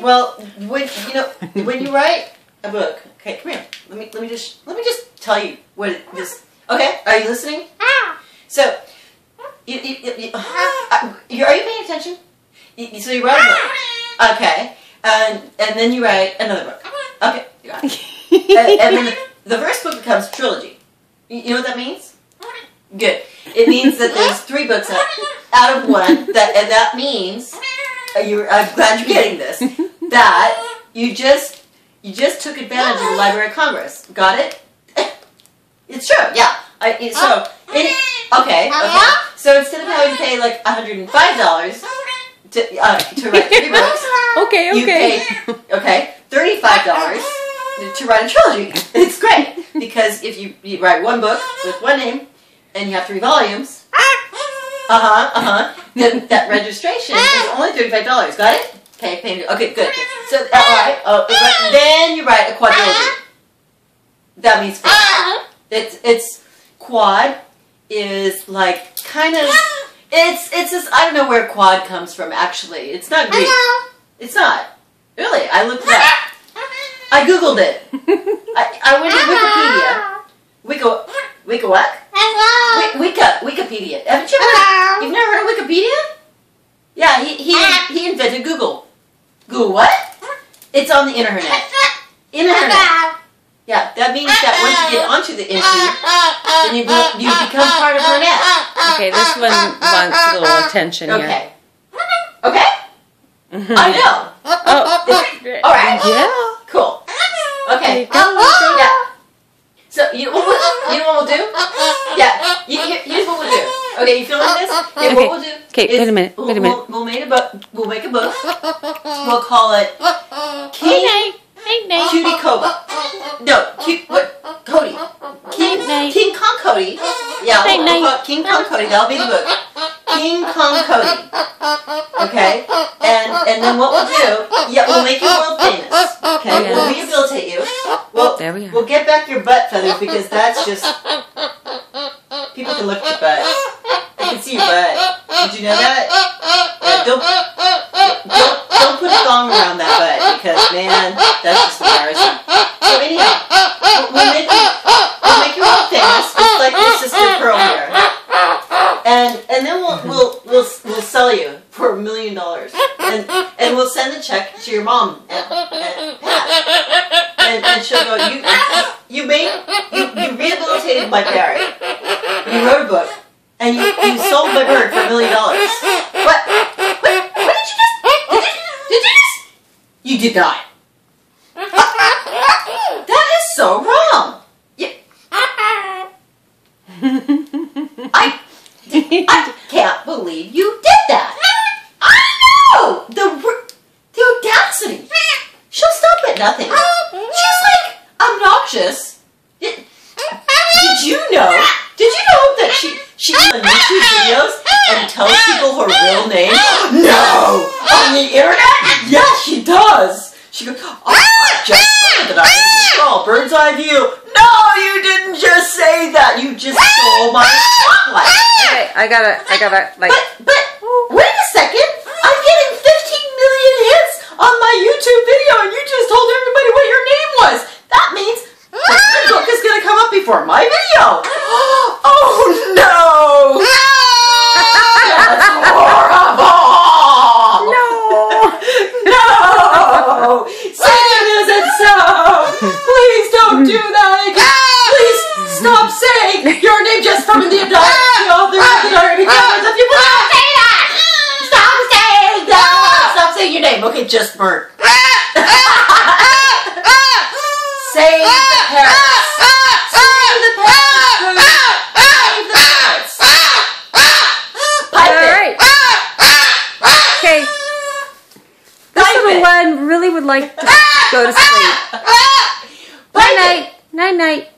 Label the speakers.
Speaker 1: Well, when you write a book, okay, come here. Let me just tell you what it is. Okay, are you listening? So, are you paying attention? So you write a book, okay, and then you write another book. Okay, you got it. and then the first book becomes a trilogy. You know what that means? Good. It means that there's 3 books out of one. And that means I'm glad you're getting this. That you just took advantage of the Library of Congress. Got it? It's true. Yeah. Okay. So instead of having to pay like $105 to write 3 books, you pay $35 to write a trilogy. It's great because if you write 1 book with 1 name and you have 3 volumes, then that registration is only $35. Got it? Okay, good. So then you write a quadrilogy. That means quad. It's quad is like kind of it's just I don't know where quad comes from actually. It's not Greek. It's not. Really, I looked it up. I googled it. I went to Wikipedia. Wicca what? Wikipedia. Haven't you you've never heard of Wikipedia? Yeah, he invented Google. Google what? It's on the internet. Internet. Yeah, that means that once you get onto the internet, then you become part of her net.
Speaker 2: Okay, this one wants a little attention here.
Speaker 1: Okay. I know. All right.
Speaker 2: Yeah.
Speaker 1: Cool. Okay. Yeah. So you know what we'll do? Yeah. Here's what we'll do. Okay, you feeling this? Okay. What we'll do?
Speaker 2: Okay. Wait a minute.
Speaker 1: We'll make a book. We'll make a book. We'll call it Cutie Coba. No, Coty. King Kong Coty. Yeah, we'll call it King Kong Coty. That'll be the book. King Kong Coty. Okay? And then what we'll do, we'll make you world famous. Okay? We'll rehabilitate you. We'll get back your butt feathers because that's just... People can look at your butt. They can see your butt. Did you know that? Don't put a thong around that butt because, man, that's just embarrassing. So anyhow, we'll make you world famous, just like your sister Pearl here. And then we'll sell you for $1 million. And we'll send the check to your mom and Pat. And she'll go, you rehabilitated my parrot. You wrote a book. And you sold my bird for $1 million. What did you just? You did not. That is so wrong. I can't believe you did that. I know the audacity. She'll stop at nothing. She's like obnoxious. Did you know that she on YouTube videos and tells people her real name? No! On the internet? Yes, she does! She goes, I just said that I install bird's eye view. No, you didn't just say that. You just stole my spotlight.
Speaker 2: Okay, I gotta, like...
Speaker 1: But, wait a second. I'm getting 15 million hits on my YouTube video and you just told everybody what your name was. That means the book is gonna come up before my video. Oh no! That's horrible! No! Say it isn't so! Please don't do that again! Please stop saying your name just from the author of the people. Stop saying that! Stop saying that! Stop saying your name. Okay, just Bert. Save the parrots. Save the parrots. Save the parrots. Pipe it.
Speaker 2: Okay. This little one really would like to go to sleep.
Speaker 1: Night night.
Speaker 2: Night night.